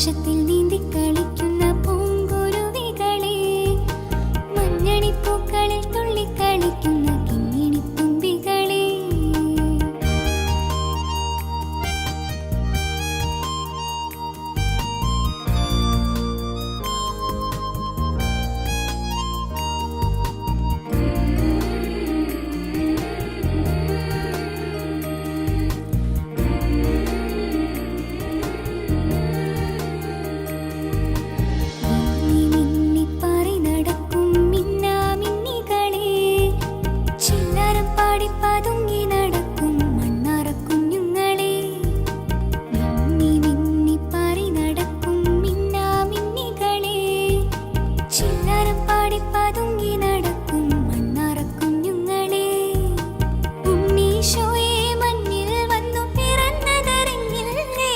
നീലാകാശത്തിൽ നീന്തി കളിക്കുന്ന പൂങ്കുരുവികളെ, മഞ്ഞണിപ്പൂക്കളിൽ തുള്ളിക്കളിക്കുന്ന കിങ്ങിണിത്തുമ്പികളെ. പതുങ്ങി നടക്കും മണ്ണാറക്കുഞ്ഞുങ്ങളെ, മിന്നി മിന്നി പാറി നടക്കും മിന്നാമിന്നികളെ, ചില്ലാരം പാടി പതുങ്ങി നടക്കും മണ്ണാറക്കുഞ്ഞുങ്ങളെ. ഉണ്ണീശോയെ മണ്ണിൽ വന്നു പിറന്നതറിഞ്ഞില്ലേ,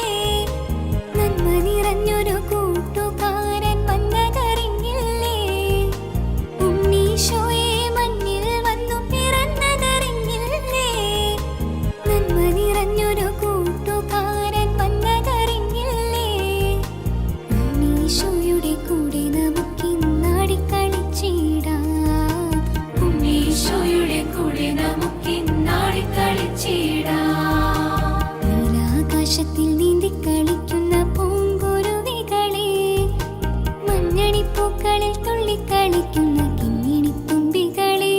നന്മ നിറഞ്ഞൊരു കൂട്ടുകാരൻ വന്നതറിഞ്ഞില്ലേ. ഉണ്ണീശോയെ നിറഞ്ഞൊരു കൂട്ടുകാരൻ വന്നതറിഞ്ഞില്ലേ. ഉണ്ണീശോയുടെ കൂടെ നമുക്കിന്നാടിക്കളിച്ചിടാം, ഉണ്ണീശോയുടെ കൂടെ നമുക്കിന്നാടിക്കളിച്ചിടാം. നീലാകാശത്തിൽ നീന്തി കളിക്കുന്ന പൂങ്കുരുവികളെ, മഞ്ഞണിപ്പൂക്കളിൽ തുള്ളിക്കളിക്കുന്ന കിങ്ങിണിത്തുമ്പികളെ.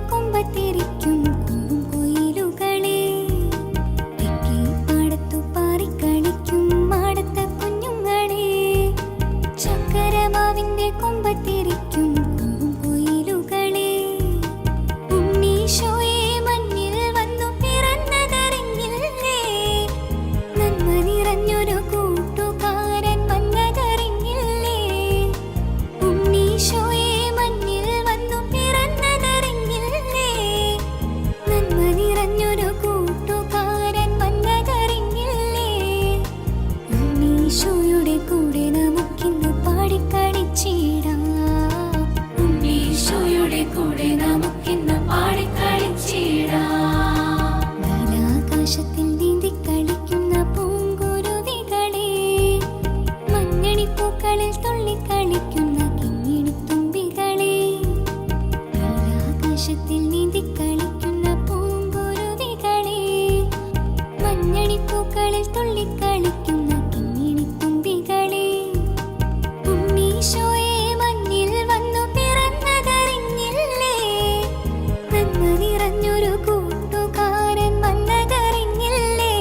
കൊമ്പത്തിരിക്കും കുയിലുകളെ, തെക്കേ പാടത്തു പാറിക്കളിക്കും മാടത്ത കുഞ്ഞുങ്ങളെ, ചക്കരമാവിന്റെ കൊമ്പത്തിരിക്കും കുയിലുകളെ. ഉണ്ണീശോയെ മണ്ണിൽ വന്നു പിറന്നതറിഞ്ഞില്ലേ, നന്മ നിറഞ്ഞൊരു കൂട്ടുകാരൻ വന്നതറിഞ്ഞില്ലേ. ഉണ്ണീശോയെ നിറഞ്ഞൊരു കൂട്ടുകാരൻ വന്നതറിഞ്ഞില്ലേ. ഉണ്ണീശോയുടെ കൂടെ നമുക്കിന്ന് പാടിക്കളിച്ചിടാം, ഉണ്ണീശോയുടെ കൂടെ നമുക്കിന്ന് പാടിക്കളിച്ചിടാം. നീലാകാശത്തിൽ നീന്തി കളിക്കുന്ന പൂങ്കുരുവികളെ, മഞ്ഞണിപ്പൂക്കളിൽ തുള്ളിക്കളിക്കുന്ന കിങ്ങിണിത്തുമ്പികളെ. നീലാകാശത്തിൽ നീന്തി മഞ്ഞണിപ്പൂക്കളിൽ തുള്ളിക്കളിക്കുന്ന കിങ്ങിണിത്തുമ്പികളെ. ഉണ്ണീശോയെ മണ്ണിൽ വന്നു പിറന്നതറിഞ്ഞില്ലേ, നന്മ നിറഞ്ഞൊരു കൂട്ടുകാരൻ വന്നതറിഞ്ഞില്ലേ.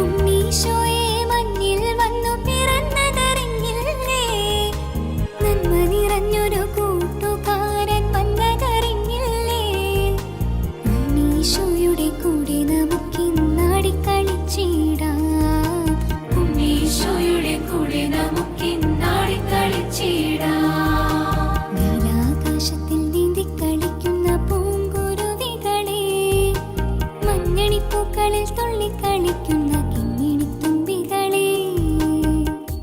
ഉണ്ണീശോയെ മണ്ണിൽ വന്നു പിറന്നതറിഞ്ഞില്ലേ, നന്മ നിറഞ്ഞൊരു കൂട്ടുകാരൻ വന്നതറിഞ്ഞില്ലേ. ഉണ്ണീശോയുടെ കൂടെ നമുക്കിന്നാടിക്കളിച്ചിടാം, ഉണ്ണീശോയുടെ കൂടെ നമുക്കിന്നാടിക്കളിച്ചിടാം. നീലാകാശത്തിൽ നീന്തി കളിക്കുന്ന പൂങ്കുരുവികളെ, മഞ്ഞണിപ്പൂക്കളിൽ തുള്ളിക്കളിക്കുന്ന